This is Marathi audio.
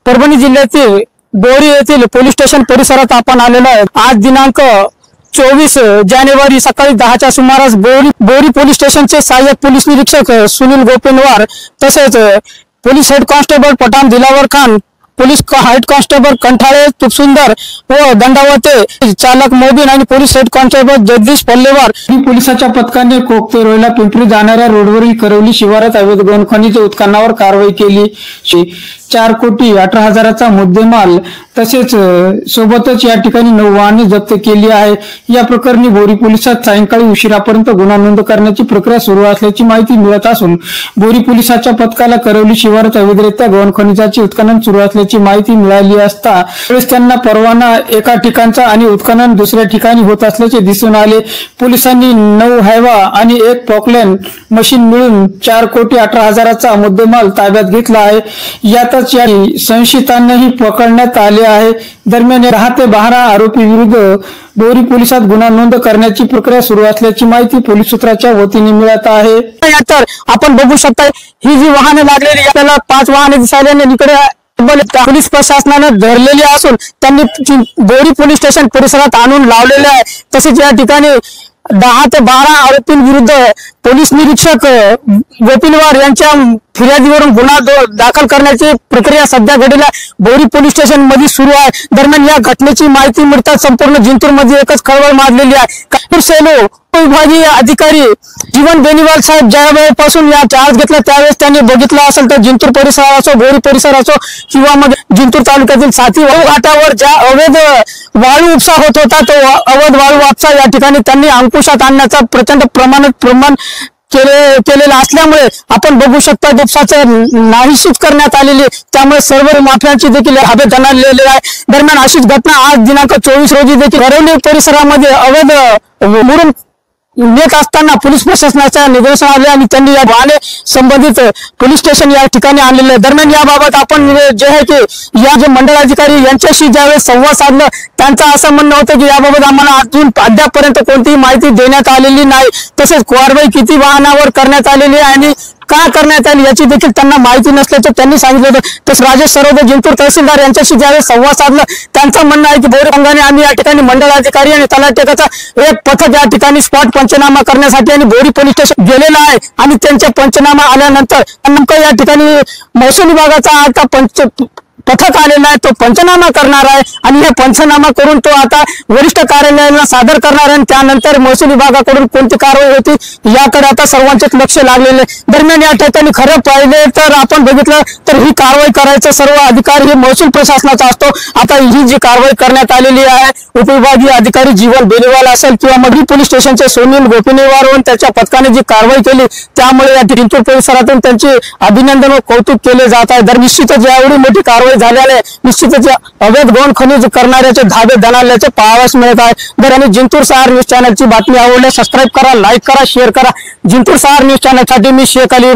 परभणी जिल्ह्यातील बोरी येथील पोलीस स्टेशन परिसरात आपण आलेलो आहे। आज दिनांक 24 जानेवारी सकाळी 10च्या सुमारास बोरी पोलीस स्टेशनचे सहाय्यक पोलीस निरीक्षक सुनील गोपेनवार तसेच police head constable Pathan Dilawar Khan, police head constable Kanthale Tupsundar व दंडावते चालक मोबिन आणि police head constable Jagdish Pallewar पोलिसांच्या पथकाने कोकते रोयला पिंपरी जाणाऱ्या रोडवरील करवली शिवारात अवैध गौण खनिज उत्खननावर कारवाई केली। 4,18,00,000चा मुद्देमाल तसेच सोबतच या ठिकाणी 9 वाहने जप्त केली आहे। या प्रकरणी बोरी पोलिसात सायंकाळी उशिरापर्यंत गुन्हा नोंद करण्याची प्रक्रिया सुरू असल्याची माहिती मिळत असून बोरी पोलिसांच्या पथकाला करवली शिवारात अवैधरित्या गौण खनिजाचे उत्खनन सुरू असल्याची माहिती मिळाली असता त्यांना परवाना एका ठिकाणचा आणि उत्खनन दुसऱ्या ठिकाणी होत असल्याचे दिसून आले। पोलिसांनी 9 हायवा आणि 1 पॉकलॅन मशीन मिळून 4,18,00,000चा मुद्देमाल ताब्यात घेतला आहे। यातच या संशयितांनाही पकडण्यात आले आहे। दरम्यान 10 ते 12 आरोपी विरुद्ध बोरी पोलिसात गुन्हा नोंद करण्याची प्रक्रिया सुरू असल्याची माहिती पोलीस सूत्राच्या वतीने मिळत आहे। तर आपण बघू शकता ही जी वाहने लागलेली आपल्याला 5 वाहने दिसायला इकडे पोलीस प्रशासनाने धरलेली असून त्यांनी बोरी पोलीस स्टेशन परिसरात आणून लावलेले आहे। तसेच या ठिकाणी 10 ते 12 आरोपींविरुद्ध पोलीस निरीक्षक गोपिनवार यांच्या फिर्यादीवरून गुन्हा दाखल करण्याची प्रक्रिया सध्या घडीला बोरी पोलीस स्टेशन मध्ये सुरू आहे। दरम्यान या घटनेची माहिती मिळताच संपूर्ण जिंतूर मध्ये एकच खळबळ माजलेली आहे। सेलो विभागीय अधिकारी जीवन बेनीवाल साहेब ज्यावेळेपासून या चार्ज घेतला त्यावेळेस त्यांनी बघितलं असेल तर जिंतूर परिसर असो बोरी परिसर असो किंवा मग जिंतूर तालुक्यातील साथी घाटावर ज्या अवैध वाळू उपसा होत होता तो अवैध वाळू उपसा या ठिकाणी त्यांनी अंकुशात आणण्याचा प्रचंड प्रमाण केलेला असल्यामुळे आपण बघू शकता उपसाचं नाहीशीच करण्यात आलेली, त्यामुळे सर्व माफियांची देखील हवे दणाणलेली आहे। दरम्यान अशीच घटना आज दिनांक 24 रोजी देखील करवली परिसरामध्ये अवैध मुरुम नेत असताना पोलीस प्रशासनाच्या निदर्शनास आले आणि त्यांनी या वाहने संबंधित पोलीस स्टेशन या ठिकाणी आणलेले आहे। दरम्यान याबाबत आपण जे आहे की या जे मंडळ अधिकारी यांच्याशी ज्यावेळेस संवाद साधला त्यांचं असं म्हणणं होतं की याबाबत आम्हाला अद्यापर्यंत कोणतीही माहिती देण्यात आलेली नाही, तसेच कारवाई किती वाहनावर करण्यात आलेली आहे आणि का करण्यात आली याची देखील त्यांना माहिती नसल्याचं त्यांनी सांगितलं होतं। तसं राजेश सरोदे जिंतूर तहसीलदार यांच्याशी ज्यावेळेस संवाद साधला त्यांचं म्हणणं आहे की बोरी संघाने आम्ही या ठिकाणी मंडळ अधिकारी आणि तलाठ्याचा एक पथक या ठिकाणी स्पॉट पंचनामा करण्यासाठी आणि बोरी पोलीस स्टेशन गेलेला आहे आणि त्यांचा पंचनामा आल्यानंतर नेमकं या ठिकाणी महसूल विभागाचा आता पथक आलेला आहे, तो पंचनामा करणार आहे आणि हे पंचनामा करून तो आता वरिष्ठ कार्यालयाला सादर करणार आहे आणि त्यानंतर महसूल विभागाकडून कोणती कारवाई होती याकडे आता सर्वांचेच लक्ष लागलेले। दरम्यान या ठिकाणी खरं पाहिले तर आपण बघितलं तर ही कारवाई करायचा सर्व अधिकार हे महसूल प्रशासनाचा असतो। आता ही जी कारवाई करण्यात आलेली आहे उपविभागीय अधिकारी जीवन बेनीवाल असेल किंवा मग पोलीस स्टेशनचे सुनील गोपिनवार व त्याच्या पथकाने जी कारवाई केली त्यामुळे या जिंतूर परिसरातून त्यांचे अभिनंदन व कौतुक केले जात आहे। तर निश्चितच एवढी मोठी कारवाई झाल्याने निश्चितच अवैध गौण खनिज करणाऱ्याचे धाबे दणाणल्याचे पाहावयास मिळत आहे। जर आणि जिंतूर सहार न्यूज चॅनलची बातमी आवडल्यास सबस्क्राईब करा, लाईक करा, शेअर करा। जिंतूर सहार न्यूज चॅनलसाठी मी शेख अली।